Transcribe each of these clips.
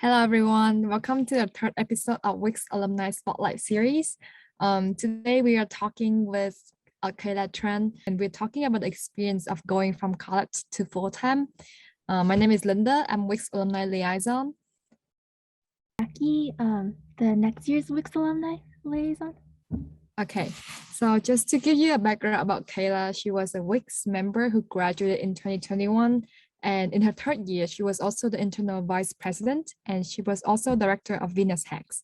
Hello, everyone. Welcome to the third episode of Wix Alumni Spotlight Series. Today, we are talking with Kayla Tran, and we're talking about the experience of going from college to full-time. My name is Linda. I'm Wix Alumni Liaison. Jackie, the next year's Wix Alumni Liaison. Okay, so just to give you a background about Kayla, she was a Wix member who graduated in 2021. And in her third year, she was also the internal vice president, and she was also director of Venus Hacks.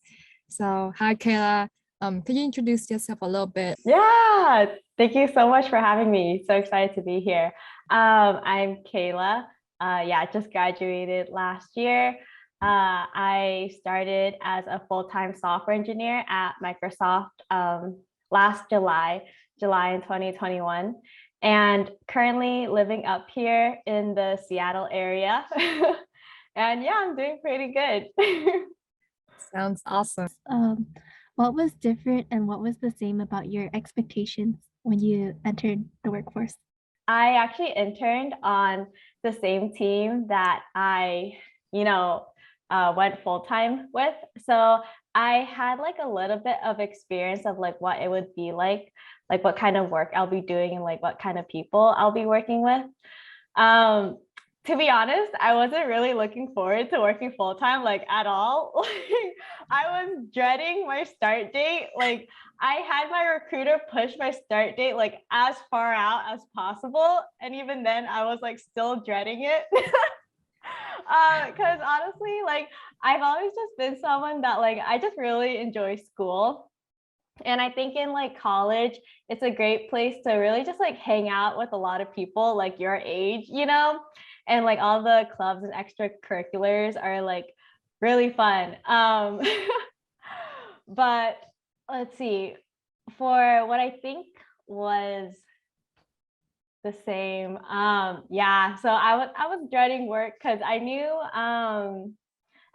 So, hi, Kayla. Could you introduce yourself a little bit? Yeah, thank you so much for having me. So excited to be here. I'm Kayla. Just graduated last year. I started as a full-time software engineer at Microsoft last July in 2021, and currently living up here in the Seattle area. And yeah, I'm doing pretty good. Sounds awesome. What was different and what was the same about your expectations when you entered the workforce? I actually interned on the same team that I, went full-time with. So I had like a little bit of experience of like what it would be like what kind of work I'll be doing and like what kind of people I'll be working with. To be honest, I wasn't really looking forward to working full-time like at all. I was dreading my start date. Like I had my recruiter push my start date like as far out as possible. And even then I was like still dreading it. Because honestly, like I've always just been someone that like I just really enjoy school. And I think in like college, it's a great place to really just like hang out with a lot of people like your age, and like all the clubs and extracurriculars are like really fun. But let's see, for what I think was the same. So I was dreading work because I knew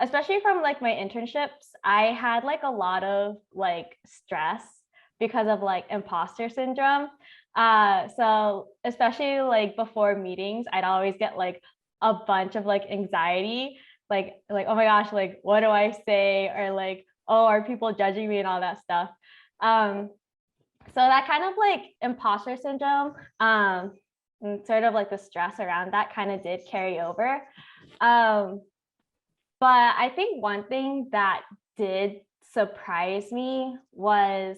especially from like my internships, I had like a lot of like stress because of like imposter syndrome. So especially like before meetings, I'd always get like a bunch of like anxiety, oh my gosh, like what do I say, or like, oh, are people judging me and all that stuff. So that kind of like imposter syndrome, and sort of like the stress around that kind of did carry over. But I think one thing that did surprise me was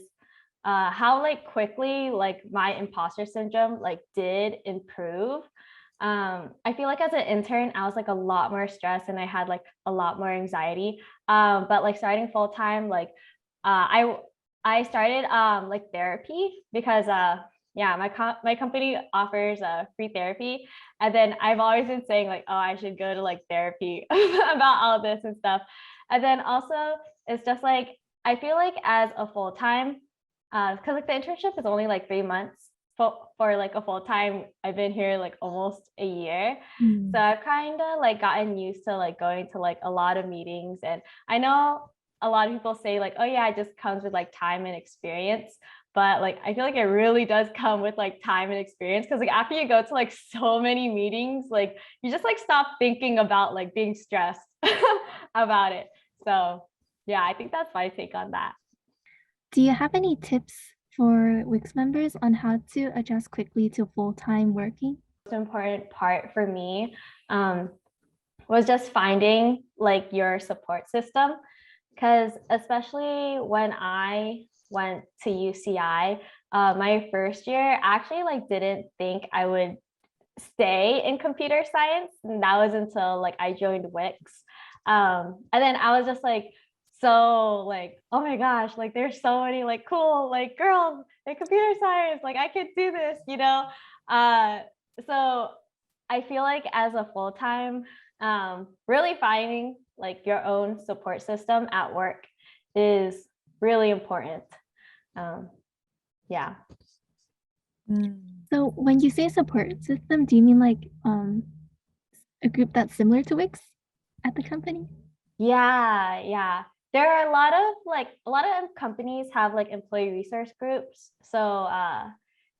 how like quickly like my imposter syndrome like did improve. I feel like as an intern, I was like a lot more stressed and I had like a lot more anxiety. But like starting full time, like I started like therapy because my company offers free therapy. And then I've always been saying like, oh, I should go to like therapy about all this and stuff. And then also it's just like, I feel like as a full-time, because like the internship is only like 3 months for like a full-time, I've been here like almost a year. So I've kind of like gotten used to like going to like a lot of meetings. And I know a lot of people say like, oh yeah, it just comes with like time and experience. But like I feel like it really does come with like time and experience, because like after you go to like so many meetings, like you just like stop thinking about like being stressed about it. So yeah, I think that's my take on that. Do you have any tips for Wix members on how to adjust quickly to full-time working? The most important part for me was just finding like your support system, because especially when I went to UCI, my first year, I actually like didn't think I would stay in computer science, and that was until like I joined Wix. And then I was just like, so like, oh my gosh, like there's so many like cool like girls in computer science, like I could do this. So I feel like as a full-time, really finding like your own support system at work is really important. Yeah. So when you say support system, do you mean like a group that's similar to Wix at the company? Yeah. There are a lot of companies have like employee resource groups. So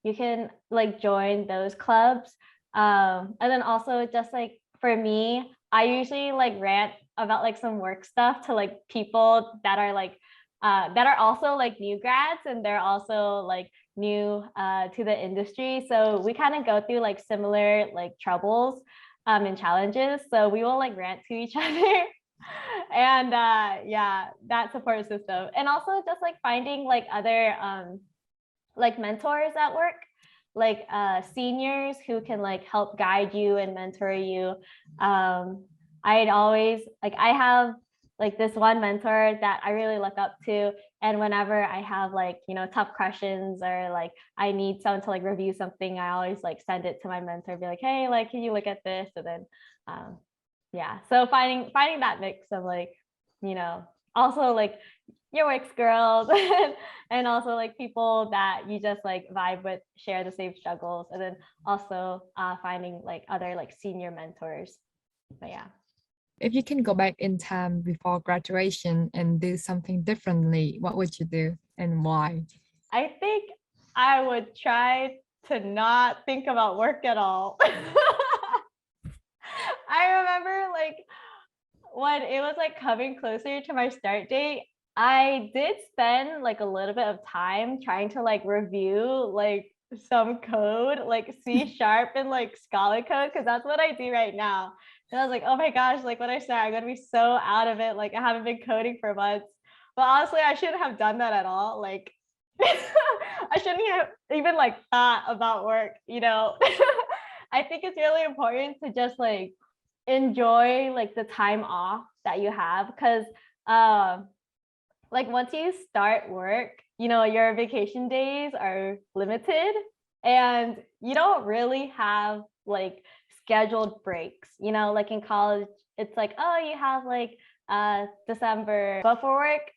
you can like join those clubs. And then also just like for me, I usually like rant about like some work stuff to like people that are like that are also like new grads, and they're also like new to the industry. So we kind of go through like similar like troubles and challenges. So we will like rant to each other. And yeah, that support system. And also just like finding like other like mentors at work, like seniors who can like help guide you and mentor you. I'd always like, I have like this one mentor that I really look up to. And whenever I have like, you know, tough questions or like I need someone to like review something, I always like send it to my mentor, be like, hey, like, can you look at this? And then yeah, so finding that mix of like, you know, also like your ex girls and also like people that you just like vibe with, share the same struggles, and then also finding like other like senior mentors. But yeah. If you can go back in time before graduation and do something differently, what would you do and why? I think I would try to not think about work at all. I remember like when it was like coming closer to my start date, I did spend like a little bit of time trying to like review like some code, like C# and like Scala code, because that's what I do right now. And I was like, oh my gosh, like when I start, I'm gonna be so out of it. Like I haven't been coding for months. But honestly, I shouldn't have done that at all. Like I shouldn't have even like thought about work, you know. I think it's really important to just like enjoy like the time off that you have, because like once you start work, you know, your vacation days are limited and you don't really have like scheduled breaks, you know, like in college it's like, oh, you have like December, but for work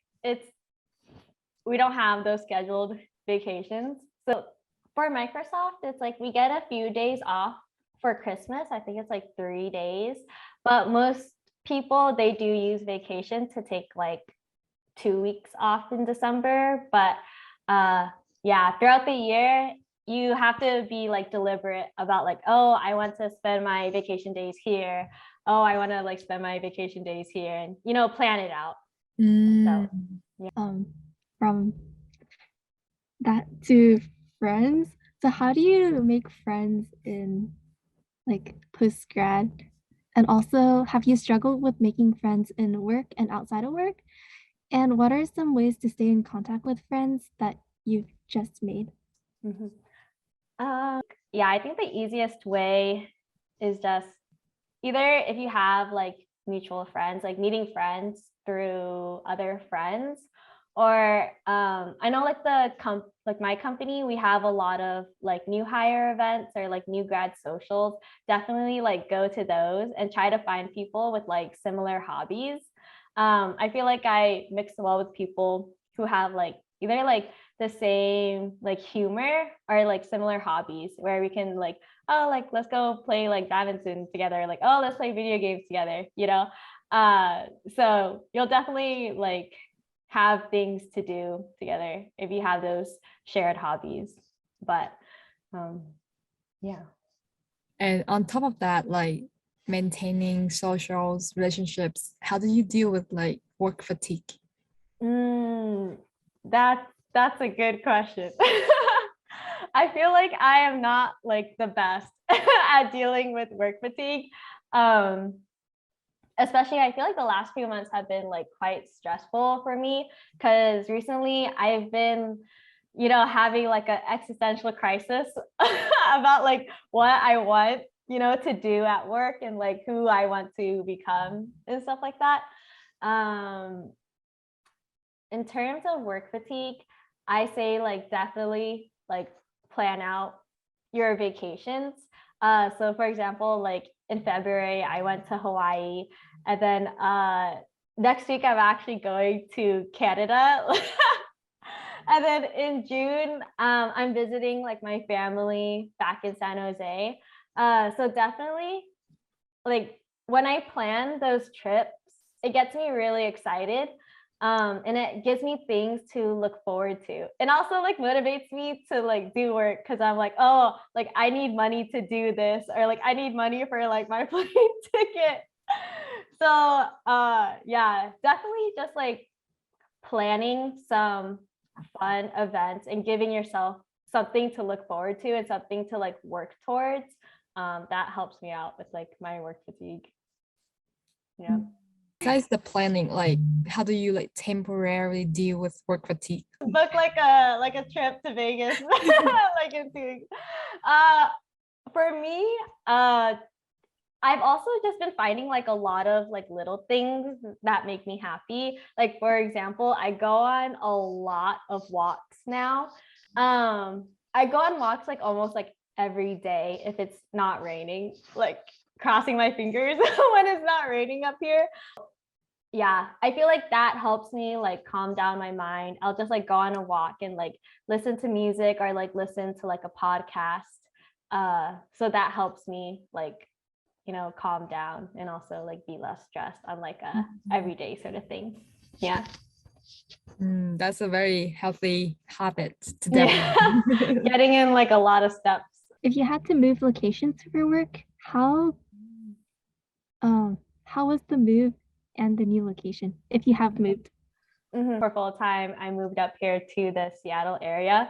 we don't have those scheduled vacations. So for Microsoft, it's like we get a few days off for Christmas. I think it's like 3 days, but most people, they do use vacation to take like 2 weeks off in December. But yeah, throughout the year, you have to be like deliberate about like, oh, I want to spend my vacation days here. Oh, I want to like spend my vacation days here, and, you know, plan it out. So yeah. From that to friends. So how do you make friends in like post grad? And also, have you struggled with making friends in work and outside of work? And what are some ways to stay in contact with friends that you've just made? Mm-hmm. Yeah, I think the easiest way is just either if you have like mutual friends, like meeting friends through other friends, or I know like like my company, we have a lot of like new hire events or like new grad socials. Definitely like go to those and try to find people with like similar hobbies. I feel like I mix well with people who have like either like the same like humor or like similar hobbies, where we can like, oh, like let's go play like badminton together, like, oh, let's play video games together, you know. So you'll definitely like have things to do together if you have those shared hobbies. But yeah. And on top of that, like maintaining socials, relationships, how do you deal with like work fatigue? That's a good question. I feel like I am not like the best at dealing with work fatigue. Especially I feel like the last few months have been like quite stressful for me, because recently I've been, you know, having like an existential crisis about like what I want, you know, to do at work and like who I want to become and stuff like that. In terms of work fatigue, I say like definitely like plan out your vacations. So for example, like in February, I went to Hawaii, and then next week I'm actually going to Canada. And then in June, I'm visiting like my family back in San Jose. So definitely like when I plan those trips, it gets me really excited. And it gives me things to look forward to, and also like motivates me to like do work, because I'm like, oh, like I need money to do this, or like I need money for like my plane ticket. So yeah, definitely just like planning some fun events and giving yourself something to look forward to and something to like work towards. That helps me out with like my work fatigue. Yeah. Besides the planning, like how do you like temporarily deal with work fatigue? Book like a trip to Vegas like in 2 weeks. For me, I've also just been finding like a lot of like little things that make me happy. Like for example, I go on a lot of walks now. I go on walks like almost like every day if it's not raining, like crossing my fingers when it's not raining up here. Yeah, I feel like that helps me like calm down my mind. I'll just like go on a walk and like listen to music or like listen to like a podcast. So that helps me like, you know, calm down and also like be less stressed on like a everyday sort of thing. Yeah. That's a very healthy habit to Yeah. develop. Getting in like a lot of steps. If you had to move locations for work, how was the move and the new location if you have moved? For full time, I moved up here to the Seattle area.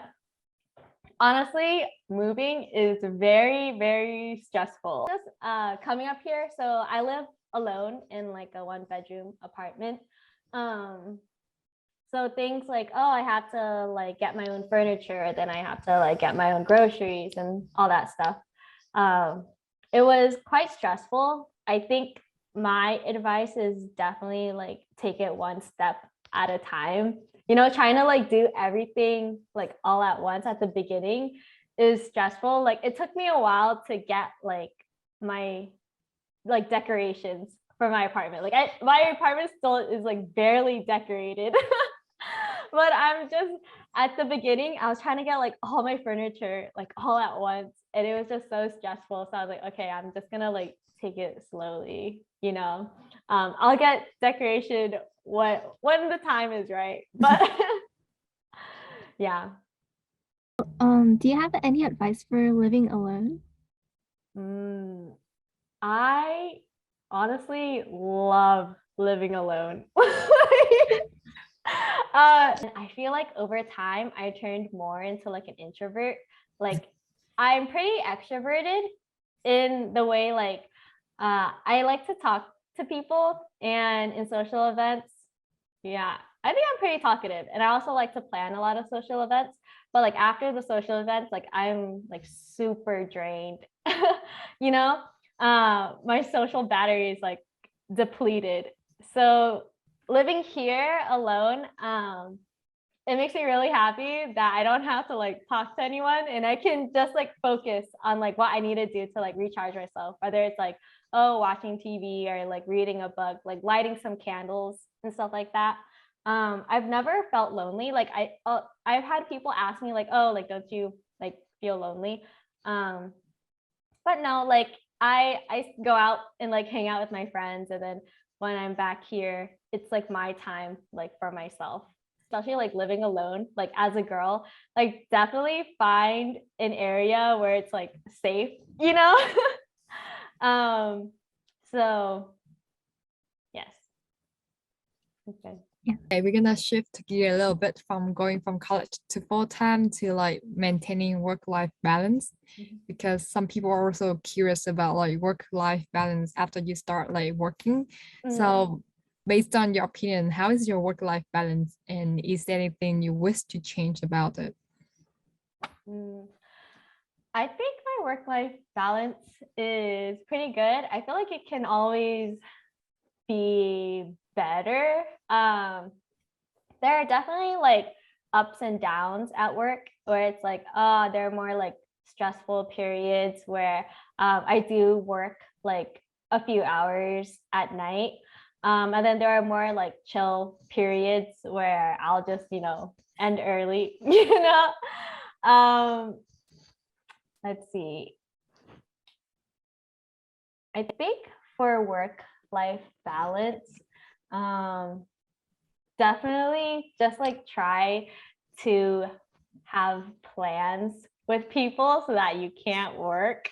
Honestly, moving is very, very stressful. Just coming up here, so I live alone in like a 1-bedroom apartment. So things like, oh, I have to like get my own furniture, then I have to like get my own groceries and all that stuff. It was quite stressful. I think my advice is definitely like take it one step at a time. You know, trying to like do everything like all at once at the beginning is stressful. Like it took me a while to get like my like decorations for my apartment. Like my apartment still is like barely decorated. But I'm just at the beginning, I was trying to get like all my furniture like all at once, and it was just so stressful. So I was like, okay, I'm just gonna like take it slowly, you know. I'll get decoration when the time is right. But yeah. Do you have any advice for living alone? I honestly love living alone. I feel like over time I turned more into like an introvert. Like I'm pretty extroverted in the way like I like to talk to people and in social events. Yeah, I think I'm pretty talkative and I also like to plan a lot of social events. But like after the social events, like I'm like super drained. You know, my social battery is like depleted. So living here alone, it makes me really happy that I don't have to like talk to anyone and I can just like focus on like what I need to do to like recharge myself, whether it's like, oh, watching TV or like reading a book, like lighting some candles and stuff like that. I've never felt lonely. Like I've had people ask me like, oh, like, don't you like feel lonely? But no, like I go out and like hang out with my friends, and then when I'm back here, it's like my time like for myself. Especially like living alone, like as a girl, like definitely find an area where it's like safe, you know? So yes. Okay. Okay, we're gonna shift gear a little bit from going from college to full-time to like maintaining work-life balance, because some people are also curious about like work-life balance after you start like working. So based on your opinion, how is your work-life balance, and is there anything you wish to change about it? I think my work-life balance is pretty good. I feel like it can always be better. There are definitely like ups and downs at work where it's like, there are more like stressful periods where I do work like a few hours at night. And then there are more like chill periods where I'll just, you know, end early, you know? Let's see. I think for work-life balance, definitely just like try to have plans with people so that you can't work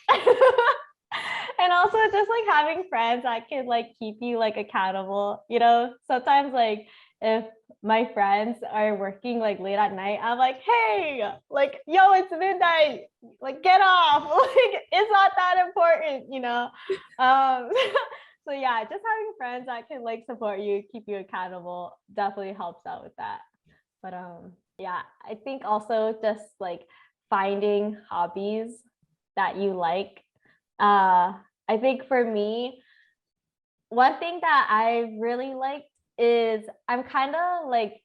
And also just like having friends that can like keep you like accountable, you know. Sometimes like if my friends are working like late at night, I'm like, hey, like, yo, it's midnight, like get off. Like it's not that important, you know. um so yeah, just having friends that can like support you, keep you accountable definitely helps out with that. But yeah, I think also just like finding hobbies that you like. I think for me, one thing that I really liked is I'm kind of like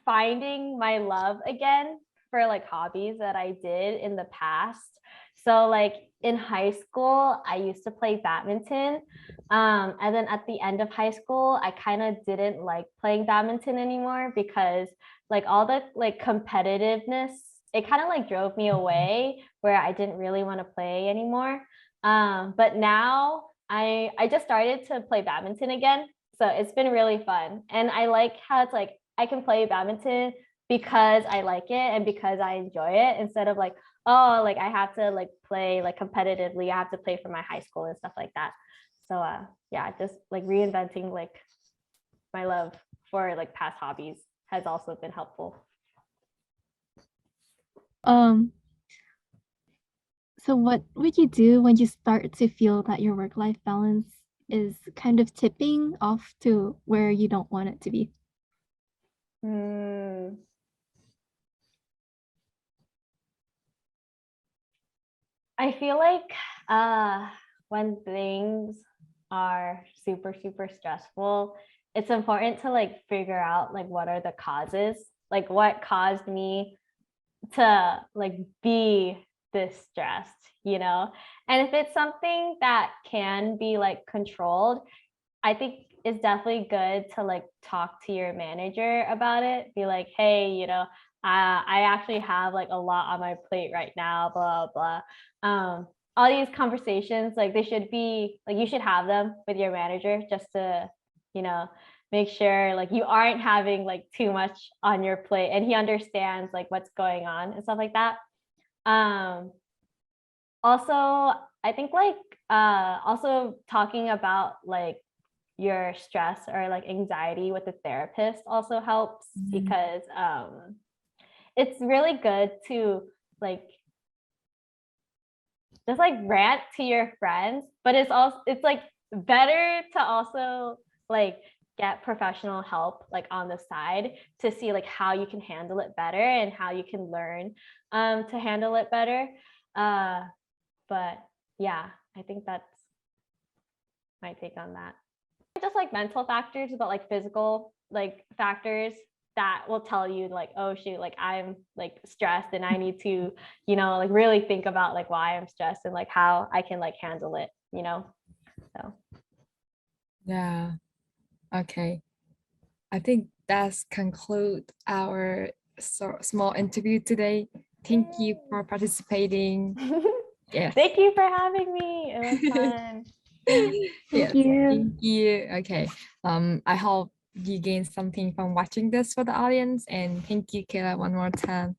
finding my love again for like hobbies that I did in the past. So like in high school, I used to play badminton. And then at the end of high school, I kind of didn't like playing badminton anymore because like all the like competitiveness, it kind of like drove me away where I didn't really want to play anymore. But now I just started to play badminton again. So it's been really fun. And I like how it's like I can play badminton because I like it and because I enjoy it instead of like, oh, like I have to like play like competitively. I have to play for my high school and stuff like that. So yeah, just like reinventing like my love for like past hobbies has also been helpful. So what would you do when you start to feel that your work-life balance is kind of tipping off to where you don't want it to be? I feel like when things are super stressful, it's important to like figure out like what are the causes, like what caused me to like be this stressed, you know? And if it's something that can be like controlled, I think it's definitely good to like talk to your manager about it. Be like, hey, you know, I actually have like a lot on my plate right now, blah, blah. All these conversations, like they should be like, you should have them with your manager just to, you know, make sure like you aren't having like too much on your plate and he understands like what's going on and stuff like that. Also, I think like also talking about like your stress or like anxiety with a therapist also helps because it's really good to like just like rant to your friends, but it's like better to also like get professional help like on the side to see like how you can handle it better and how you can learn to handle it better. But yeah, I think that's my take on that. Just like mental factors, but like physical like factors that will tell you like, oh shoot, like I'm like stressed and I need to, you know, like really think about like why I'm stressed and like how I can like handle it, you know. So Yeah. Okay. I think that's conclude our small interview today. Thank you for participating. Yes. Thank you for having me. It was fun. Yes, Thank you. thank you. Okay. I hope you gained something from watching this for the audience. And thank you, Kayla, one more time.